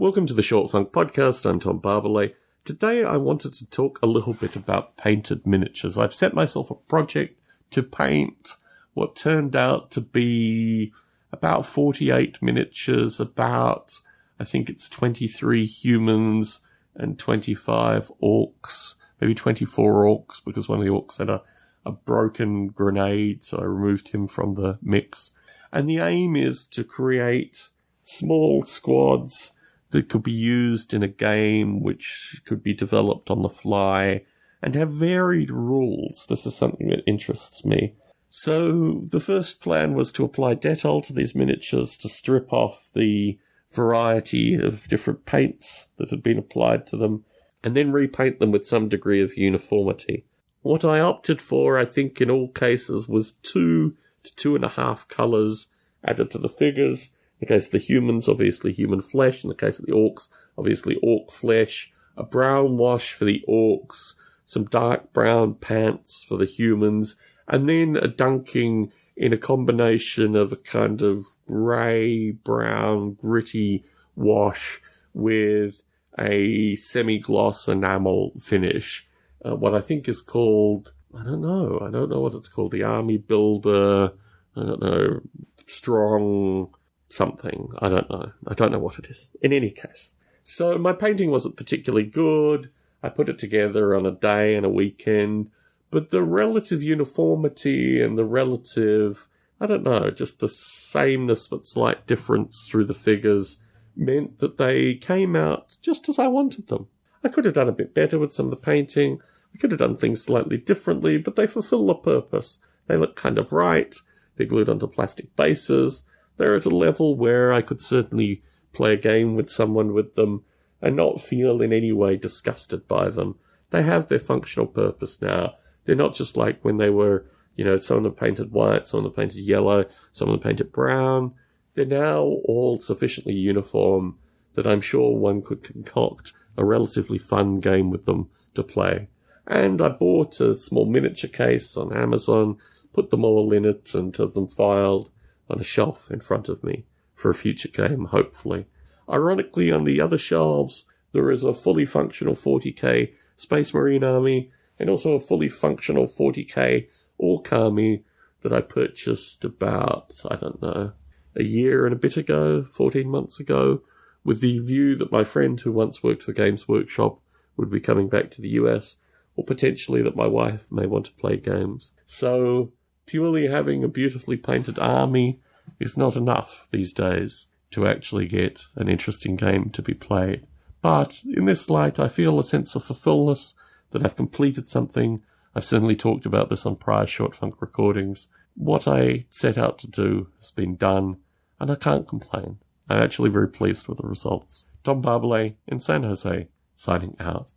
Welcome to the Short Funk Podcast. I'm Tom Barbalet. Today I wanted to talk a little bit about painted miniatures. I've set myself a project to paint what turned out to be about 48 miniatures, about, I think it's 23 humans and 25 orcs, maybe 24 orcs, because one of the orcs had a broken grenade, so I removed him from the mix. And the aim is to create small squads that could be used in a game, which could be developed on the fly, and have varied rules. This is something that interests me. So the first plan was to apply Dettol to these miniatures to strip off the variety of different paints that had been applied to them, and then repaint them with some degree of uniformity. What I opted for, I think in all cases, was 2 to 2.5 colours added to the figures. In the case of the humans, obviously human flesh. In the case of the orcs, obviously orc flesh. A brown wash for the orcs. Some dark brown pants for the humans. And then a dunking in a combination of a kind of grey, brown, gritty wash with a semi-gloss enamel finish. What I think is called, I don't know what it's called. The Army Builder, I don't know, Strong something. I don't know what it is. In any case. So my painting wasn't particularly good. I put it together on a day and a weekend. But the relative uniformity and the relative, just the sameness but slight difference through the figures meant that they came out just as I wanted them. I could have done a bit better with some of the painting. I could have done things slightly differently, but they fulfill the purpose. They look kind of right. They're glued onto plastic bases. They're at a level where I could certainly play a game with someone with them and not feel in any way disgusted by them. They have their functional purpose now. They're not just like when they were, some of them painted white, some of them painted yellow, some of them painted brown. They're now all sufficiently uniform that I'm sure one could concoct a relatively fun game with them to play. And I bought a small miniature case on Amazon, put them all in it and have them filed on a shelf in front of me for a future game, hopefully. Ironically, on the other shelves, there is a fully functional 40k Space Marine army and also a fully functional 40k Orc army that I purchased about, a year and a bit ago, 14 months ago, with the view that my friend who once worked for Games Workshop would be coming back to the US, or potentially that my wife may want to play games. So purely having a beautifully painted army is not enough these days to actually get an interesting game to be played. But in this light, I feel a sense of fulfillment that I've completed something. I've certainly talked about this on prior Short Funk recordings. What I set out to do has been done, and I can't complain. I'm actually very pleased with the results. Tom Barbalet in San Jose, signing out.